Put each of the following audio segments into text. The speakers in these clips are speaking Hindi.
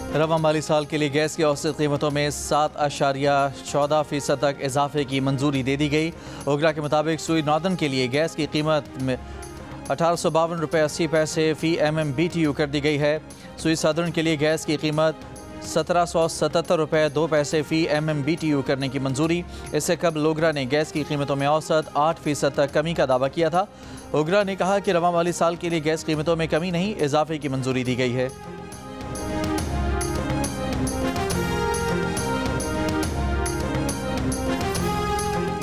रवा माली साल के लिए गैस की औसत कीमतों में 7.14% तक इजाफे की मंजूरी दे दी गई। ओगरा के मुताबिक सुई नॉर्दर्न के लिए गैस की कीमत में 1852.80 फ़ी MMBTU कर दी गई है। सुई सदर्न के लिए गैस की कीमत 1777.02 फ़ी MMBTU करने की मंजूरी। इससे कबल ओगरा ने गैस की कीमतों में औसत 8% तक कमी का दावा किया था। ओगरा ने कहा कि रवा माली साल के लिए गैस कीमतों में कमी नहीं, इजाफे की मंजूरी दी गई है।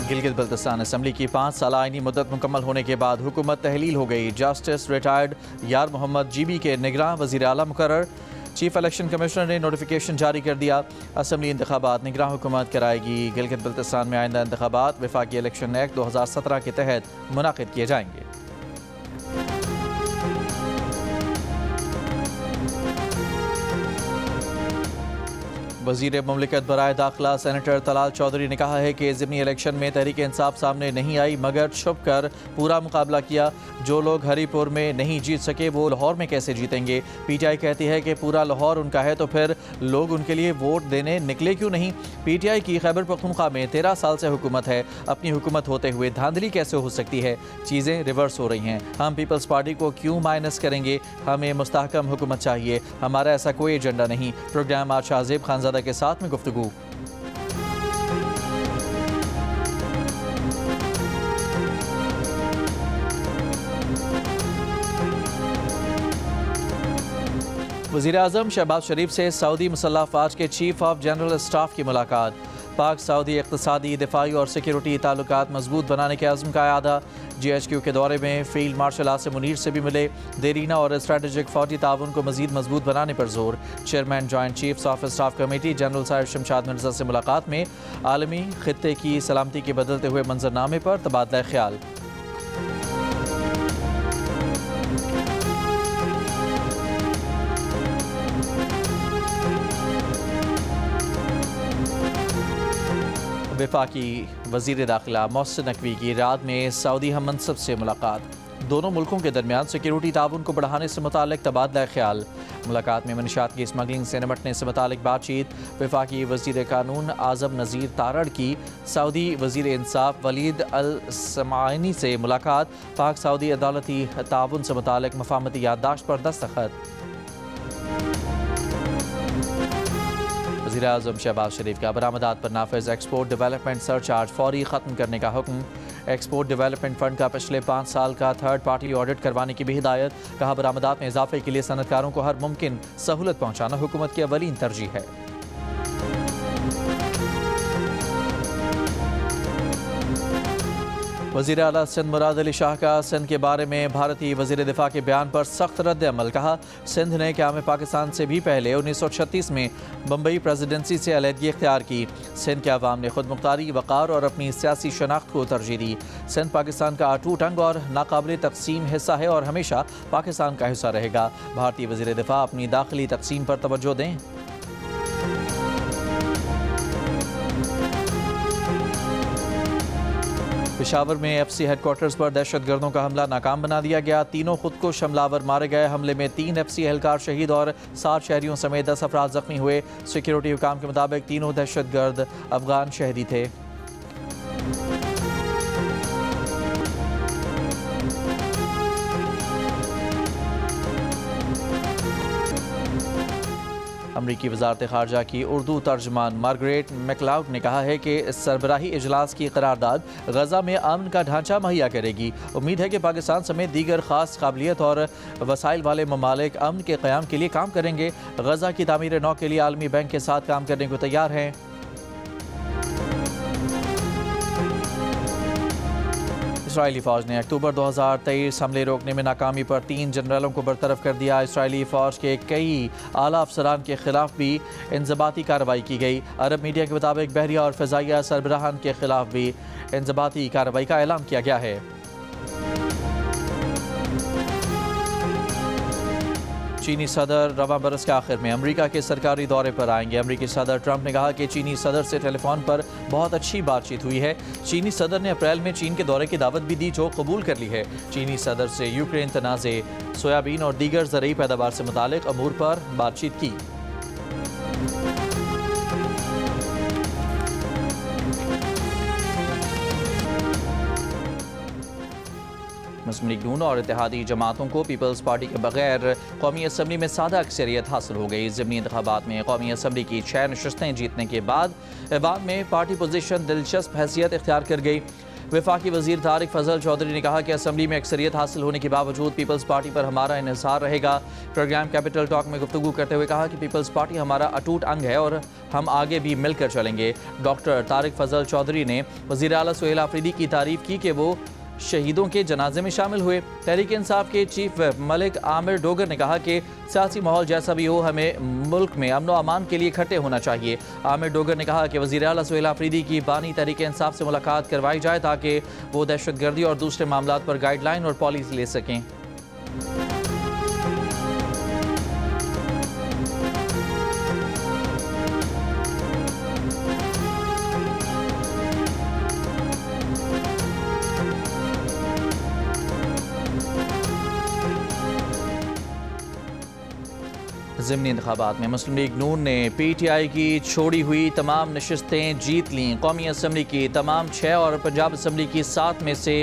गिलगित बल्तिस्तान असम्बली की 5 साल आईनी मुद्दत मुकम्मल होने के बाद हुकूमत तहलील हो गई। जस्टिस रिटायर्ड यार मोहम्मद GB के निगरान वज़ीर आला मुकर्रर। चीफ इलेक्शन कमिश्नर ने नोटिफिकेशन जारी कर दिया। असम्बली इंतखाबात निगरान हुकूमत कराएगी। गिलगित बल्तिस्तान में आइंदा इंतखाबात वफाकी इलेक्शन एक्ट 2017 के तहत मुनाकिद किए जाएंगे। वज़ीर मुमलिकत बराए दाखिला सेनेटर तलाल चौधरी ने कहा है कि ज़िमनी इलेक्शन में तहरीक इंसाफ सामने नहीं आई मगर छुप कर पूरा मुकाबला किया। जो लोग हरीपुर में नहीं जीत सके वो लाहौर में कैसे जीतेंगे। PTI कहती है कि पूरा लाहौर उनका है तो फिर लोग उनके लिए वोट देने निकले क्यों नहीं। PTI की खैबर पख्तूनख्वा में 13 साल से हुकूमत है। अपनी हुकूमत होते हुए धांधली कैसे हो सकती है। चीज़ें रिवर्स हो रही हैं। हम पीपल्स पार्टी को क्यों माइनस करेंगे। हमें मुस्तहकम हुकूमत चाहिए। हमारा ऐसा कोई एजेंडा नहीं। प्रोग्राम आज शाहजेब खानज़ादा के साथ में गुफ्तगू। वज़ीर आज़म शहबाज शरीफ से सऊदी मुसल्लह अफ़वाज के चीफ ऑफ जनरल स्टाफ की मुलाकात। पाक सऊदी इक़्तिसादी, दिफाई और सिक्योरिटी ताल्लुकात मजबूत बनाने के अज़्म का अदा। GHQ के दौरे में फील्ड मार्शल आसिम मुनीर से भी मिले। देरीना और स्ट्रेटेजिक फौजी ताउन को मज़ीद मजबूत बनाने पर जोर। Chairman joint chiefs of staff committee general Sahir Shamshad Mirza से मुलाकात में आलमी खित्ते की सलामती के बदलते हुए मंजरनामे पर तबादला ख्याल। वफाकी वज़ीर दाखिला मोहसिन नकवी की रात में सऊदी हम मनसब से मुलाकात। दोनों मुल्कों के दरमियान सिक्योरिटी ताउन को बढ़ाने से मुतालिक तबादला ख्याल। मुलाकात में मनशियात की स्मगलिंग से निपटने से मुतालिक बातचीत। वफाकी वज़ीर कानून आज़म नज़ीर तारड़ की सऊदी वज़ीर इंसाफ वलीद अल समाइनी से मुलाकात। पाक सऊदी अदालती ताउन से मुतालिक मफाहमती याददाश्त पर दस्तखत। वज़ीर आज़म शहबाज शरीफ का बरामदात पर नाफिज एक्सपोर्ट डेवलपमेंट सरचार्ज फौरी ख़त्म करने का हुक्म। एक्सपोर्ट डेवलपमेंट फ़ंड का पिछले 5 साल का थर्ड पार्टी ऑडिट करवाने की भी हिदायत। कहा बरामदात में इजाफे के लिए सनतकारों को हर मुमकिन सहूलत पहुँचाना हुकूमत की अवलीन तरजीह है। वज़ीर आला सिंध मुराद अली शाह का सिंध के बारे में भारतीय वज़ीर दिफा के बयान पर सख्त रद्द अमल। कहा सिंध ने क़याम पाकिस्तान से भी पहले 1936 में बम्बई प्रेसिडेंसी से अलहदगी इख्तियार की। सिंध के अवाम ने खुद मुख्तारी, वक़ार और अपनी सियासी शनाख्त को तरजीह दी। सिंध पाकिस्तान का अटूट अंग और नाकाबिल तकसीम हिस्सा है और हमेशा पाकिस्तान का हिस्सा रहेगा। भारतीय वज़ीर दिफा अपनी दाखिली तकसीम पर तवज्जो दें। पेशावर में FC हेडक्वार्टर्स पर दहशतगर्दों का हमला नाकाम बना दिया गया। तीनों खुदकुश हमलावर मारे गए। हमले में 3 FC एहलकार शहीद और 7 शहरियों समेत 10 अफराद जख्मी हुए। सिक्योरिटी हुकाम के मुताबिक तीनों दहशतगर्द अफगान शहरी थे। अमरीकी वज़ारत ख़ारजा की उर्दू तर्जमान मार्गरेट मैकलाउड ने कहा है कि सरबराही इजलास की करारदाद गज़ा में अमन का ढांचा मुहैया करेगी। उम्मीद है कि पाकिस्तान समेत दीगर ख़ास काबिलियत और वसाइल वाले ममालिक अमन के क़याम के लिए काम करेंगे। गज़ा की तामीर नौ के लिए आलमी बैंक के साथ काम करने को तैयार हैं। इसराइली फ़ौज ने अक्टूबर 2023 हमले रोकने में नाकामी पर 3 जनरलों को बरतरफ कर दिया। इसराइली फ़ौज के कई आला अफसरान के खिलाफ भी इंज़बाती कार्रवाई की गई। अरब मीडिया के मुताबिक बहरिया और फ़ज़ाइया सरबराहान के खिलाफ भी इंज़बाती कार्रवाई का ऐलान किया गया है। चीनी सदर रवा बरस के आखिर में अमेरिका के सरकारी दौरे पर आएंगे। अमेरिकी सदर ट्रंप ने कहा कि चीनी सदर से टेलीफोन पर बहुत अच्छी बातचीत हुई है। चीनी सदर ने अप्रैल में चीन के दौरे की दावत भी दी जो कबूल कर ली है। चीनी सदर से यूक्रेन तनाज़े, सोयाबीन और दीगर ज़रूरी पैदावार से मुतालिक अमूर पर बातचीत की। मुस्लिम लीग नून और इत्तेहादी जमातों को पीपल्स पार्टी के बगैर कौमी असम्बली में सादा अक्सरियत हासिल हो गई। ज़िमनी इंतखाबात में कौमी असम्बली की 6 नशस्तें जीतने के बाद ऐवान में पार्टी पोजीशन दिलचस्प हैसियत इख्तियार कर गई। वफाकी वजीर तारिक फजल चौधरी ने कहा कि असम्बली में अक्सरियत हासिल होने के बावजूद पीपल्स पार्टी पर हमारा इन्हिसार रहेगा। प्रोग्राम कैपिटल टॉक में गुफ्तगू करते हुए कहा कि पीपल्स पार्टी हमारा अटूट अंग है और हम आगे भी मिलकर चलेंगे। डॉक्टर तारिक फजल चौधरी ने वज़ीर आला सुहेल आफरीदी की तारीफ की कि वो शहीदों के जनाजे में शामिल हुए। तहरीक इंसाफ के चीफ व्हिप मलिक आमिर डोगर ने कहा कि सियासी माहौल जैसा भी हो, हमें मुल्क में अमन व अमान के लिए इकट्ठे होना चाहिए। आमिर डोगर ने कहा कि वज़ीर आला सुहेल आफरीदी की बानी तहरीक इंसाफ से मुलाकात करवाई जाए ताकि वो दहशतगर्दी और दूसरे मामलात पर गाइडलाइन और पॉलिसी ले सकें। ज़िमनी इंतखाबात में मुस्लिम लीग नून ने PTI की छोड़ी हुई तमाम नशस्तें जीत लीं। कौमी असम्बली की तमाम 6 और पंजाब असम्बली की 7 में से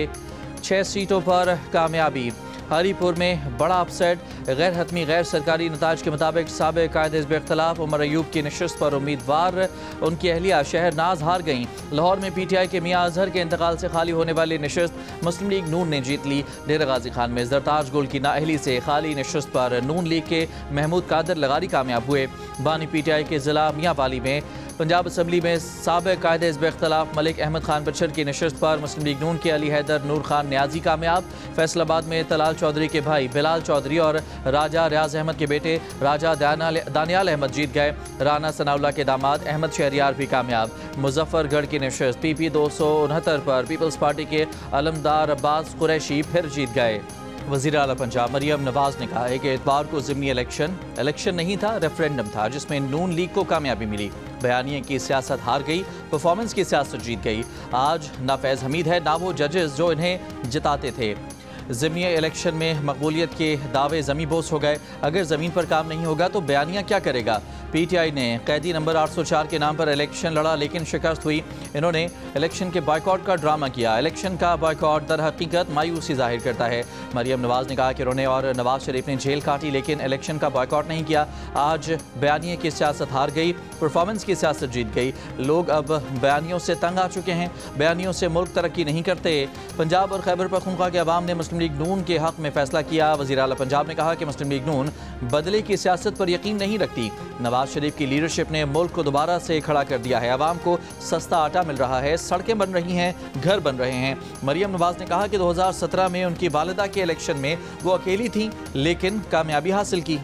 6 सीटों पर कामयाबी। हरीपुर में बड़ा अपसेट। गैर हतमी गैर सरकारी नताज के मुताबिक साबिक़ कायद हिज़्ब इख्तिलाफ उमर अयूब की नशस्त पर उम्मीदवार उनकी अहलिया शहर नाज हार गईं। लाहौर में PTI के मियाँ अजहर के इंतकाल से खाली होने वाली नशस्त मुस्लिम लीग नून ने जीत ली। डेरा गाजी खान में जरताज गुल की नाअहली से खाली नशस्त पर नून लीग के महमूद कादर लगारी कामयाब हुए। बानी PTI के ज़िला मियाँ वाली में पंजाब असम्बली में साबिक़ कायद हिज़्ब इख्तिलाफ मलिक अहमद खान बचर की नशस्त पर मुस्लिम लीग नून के अली हैदर नूर खान न्याजी कामयाब। फैसलाबाद में तलाल चौधरी के भाई बिलाल चौधरी और राजा रियाज अहमद के बेटे राजा दानियाल अहमद जीत गए। राना सनाउल्लाह के दामाद अहमद शहरियार भी कामयाब। मुजफ्फरगढ़ की नशस्त PP 269 पर पीपल्स पार्टी के अलमदार अब्बास कुरैशी फिर जीत गए। वज़ीर आला पंजाब मरियम नवाज ने कहा है कि इतवार को ज़िमनी इलेक्शन नहीं था, रेफरेंडम था जिसमें नून लीग को कामयाबी मिली। बयानिए की सियासत हार गई, परफॉर्मेंस की सियासत जीत गई। आज ना फैज़ हमीद है ना वो जजेस जो इन्हें जिताते थे। ज़िमनी इलेक्शन में मकबूलियत के दावे ज़मीं बोस हो गए। अगर ज़मीन पर काम नहीं होगा तो बयानिया क्या करेगा। PTI ने कैदी नंबर 804 के नाम पर इलेक्शन लड़ा लेकिन शिकस्त हुई। इन्होंने इलेक्शन के बायकॉट का ड्रामा किया। इलेक्शन का बायकॉट दर हकीकत मायूसी जाहिर करता है। मरियम नवाज ने कहा कि उन्होंने और नवाज शरीफ ने जेल काटी लेकिन इलेक्शन का बायकॉट नहीं किया। आज बयानिए की सियासत हार गई, परफॉर्मेंस की सियासत जीत गई। लोग अब बयानियों से तंग आ चुके हैं। बयानियों से मुल्क तरक्की नहीं करते। पंजाब और खैबर पख्तूनख्वा के अवाम ने मुस्लिम लीग नून के हक में फैसला किया। वज़ीर आला पंजाब ने कहा कि मुस्लिम लीग नून बदले की सियासत पर यकीन नहीं रखती। नवाज शरीफ की लीडरशिप ने मुल्क को दोबारा से खड़ा कर दिया है। अवाम को सस्ता आटा मिल रहा है, सड़कें बन रही हैं, घर बन रहे हैं। मरियम नवाज ने कहा कि 2017 में उनकी वालिदा के इलेक्शन में वो अकेली थी लेकिन कामयाबी हासिल की।